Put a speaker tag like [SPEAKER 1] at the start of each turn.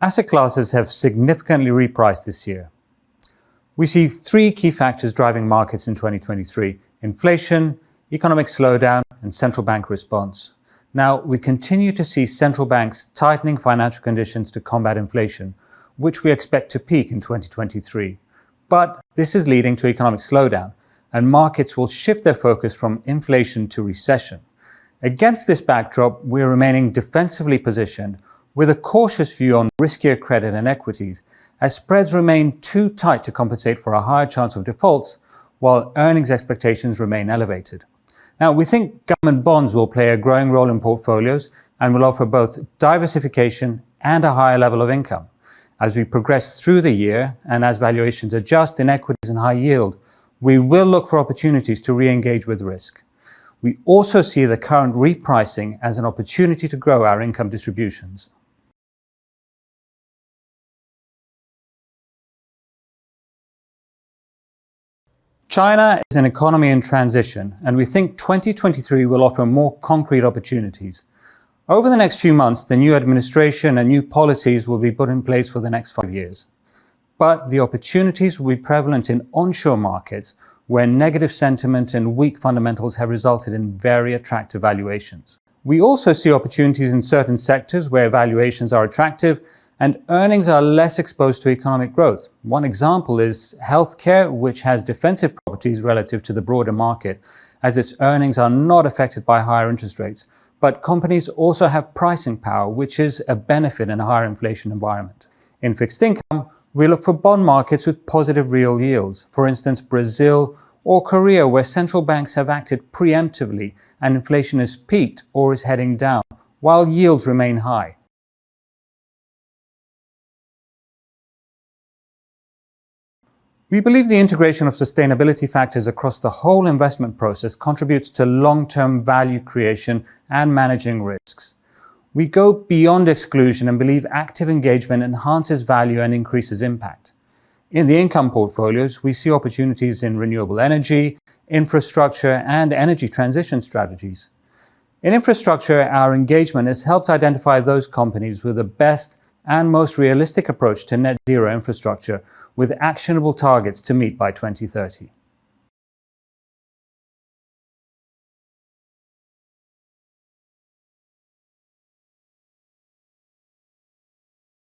[SPEAKER 1] Asset classes have significantly repriced this year. We see three key factors driving markets in 2023: inflation, economic slowdown, and central bank response. Now, we continue to see central banks tightening financial conditions to combat inflation, which we expect to peak in 2023. But this is leading to economic slowdown, and markets will shift their focus from inflation to recession. Against this backdrop, we're remaining defensively positioned with a cautious view on riskier credit and equities, as spreads remain too tight to compensate for a higher chance of defaults, while earnings expectations remain elevated. Now, we think government bonds will play a growing role in portfolios and will offer both diversification and a higher level of income. As we progress through the year and as valuations adjust in equities and high yield, we will look for opportunities to re-engage with risk. We also see the current repricing as an opportunity to grow our income distributions. China is an economy in transition, and we think 2023 will offer more concrete opportunities. Over the next few months, the new administration and new policies will be put in place for the next 5 years. But the opportunities will be prevalent in onshore markets, where negative sentiment and weak fundamentals have resulted in very attractive valuations. We also see opportunities in certain sectors where valuations are attractive and earnings are less exposed to economic growth. One example is healthcare, which has defensive properties relative to the broader market, as its earnings are not affected by higher interest rates. But companies also have pricing power, which is a benefit in a higher inflation environment. In fixed income, we look for bond markets with positive real yields, for instance, Brazil or Korea, where central banks have acted preemptively and inflation has peaked or is heading down, while yields remain high. We believe the integration of sustainability factors across the whole investment process contributes to long-term value creation and managing risks. We go beyond exclusion and believe active engagement enhances value and increases impact. In the income portfolios, we see opportunities in renewable energy, infrastructure, and energy transition strategies. In infrastructure, our engagement has helped identify those companies with the best and most realistic approach to net zero infrastructure, with actionable targets to meet by 2030.